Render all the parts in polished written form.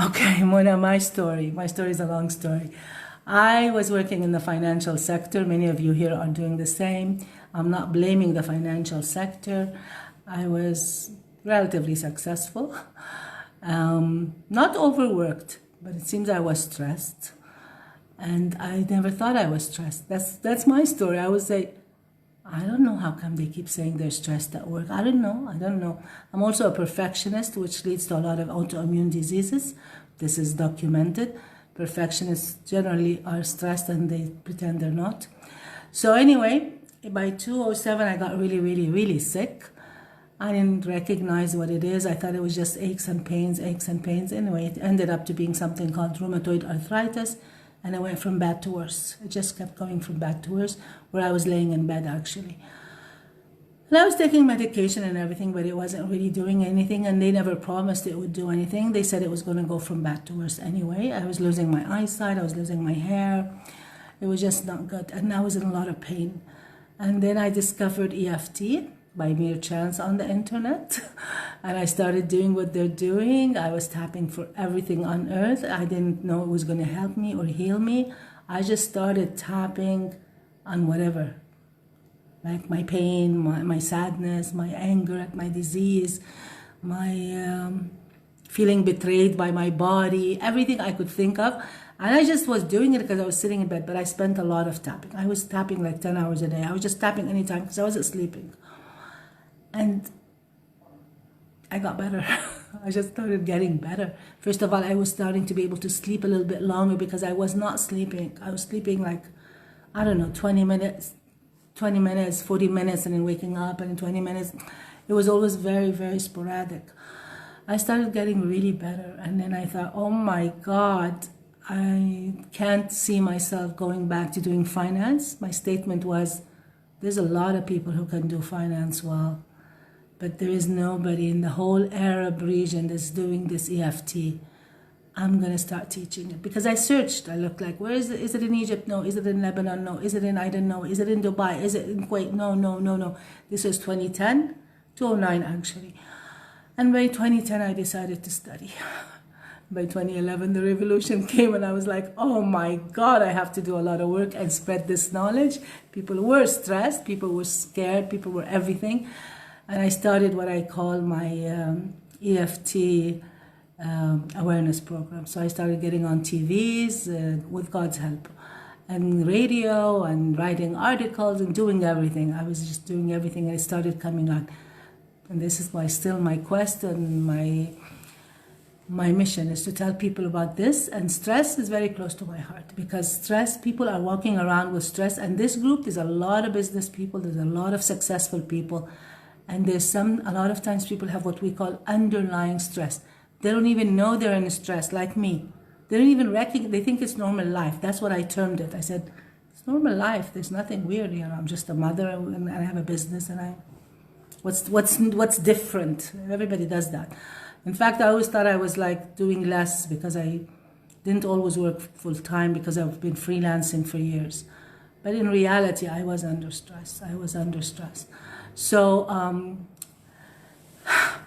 Okay, Mona, my story. My story is a long story. I was working in the financial sector. Many of you here are doing the same. I'm not blaming the financial sector. I was relatively successful. Not overworked, but it seems I was stressed. And I never thought I was stressed. That's my story. I would say, I don't know how come they keep saying they're stressed at work. I don't know. I'm also a perfectionist, which leads to a lot of autoimmune diseases. This is documented. Perfectionists generally are stressed and they pretend they're not. So anyway, by 2007, I got really, really, really sick. I didn't recognize what it is. I thought it was just aches and pains. Anyway, it ended up to being something called rheumatoid arthritis. And I went from bad to worse. It just kept going from bad to worse, where I was laying in bed actually. And I was taking medication and everything, but it wasn't really doing anything, and they never promised it would do anything. They said it was going to go from bad to worse anyway. I was losing my eyesight, I was losing my hair. It was just not good, and I was in a lot of pain. And then I discovered EFT by mere chance on the internet. And I started doing what they're doing. I was tapping for everything on earth. I didn't know it was going to help me or heal me. I just started tapping on whatever. Like my pain, my sadness, my anger at my disease, my feeling betrayed by my body, everything I could think of. And I just was doing it because I was sitting in bed, but I spent a lot of tapping. I was tapping like 10 hours a day. I was just tapping anytime because I wasn't sleeping. And I got better. I just started getting better. First of all, I was starting to be able to sleep a little bit longer because I was not sleeping. I was sleeping like, I don't know, 20 minutes, 40 minutes, and then waking up, and in 20 minutes. It was always very, very sporadic. I started getting really better. And then I thought, oh my God, I can't see myself going back to doing finance. My statement was, there's a lot of people who can do finance well, but there is nobody in the whole Arab region that's doing this EFT. I'm going to start teaching it. Because I searched. I looked like, where is it? Is it in Egypt? No. Is it in Lebanon? No. Is it in, I don't know. Is it in Dubai? Is it in Kuwait? No. This was 2010, 2009 actually. And by 2010, I decided to study. By 2011, the revolution came, and I was like, oh my God, I have to do a lot of work and spread this knowledge. People were stressed. People were scared. People were everything. And I started what I call my EFT awareness program. So I started getting on TVs with God's help, and radio, and writing articles, and doing everything. I was just doing everything, and it started coming out. And this is still my quest, and my mission is to tell people about this. And stress is very close to my heart, because people are walking around with stress. And this group, there's a lot of business people, there's a lot of successful people, and a lot of times people have what we call underlying stress. They don't even know they're in stress, like me. They don't even recognize, they think it's normal life. That's what I termed it. I said, it's normal life. There's nothing weird here. I'm just a mother, and I have a business, and what's different? Everybody does that. In fact, I always thought I was like doing less because I didn't always work full time, because I've been freelancing for years. But in reality, I was under stress. So,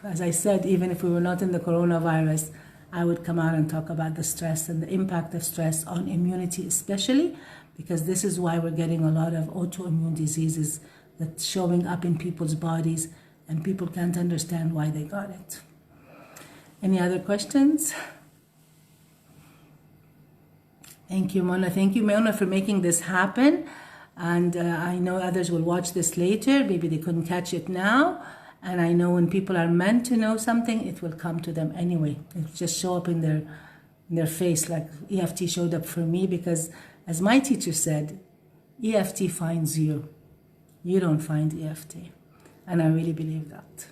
as I said, even if we were not in the coronavirus, I would come out and talk about the stress and the impact of stress on immunity, especially because this is why we're getting a lot of autoimmune diseases that's showing up in people's bodies, and people can't understand why they got it. Any other questions? Thank you, Mona. Thank you, Mona, for making this happen. And I know others will watch this later. Maybe they couldn't catch it now. And I know when people are meant to know something, it will come to them anyway. It will just show up in their face, like EFT showed up for me, because as my teacher said, EFT finds you. You don't find EFT. And I really believe that.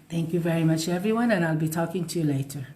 Thank you very much, everyone, and I'll be talking to you later.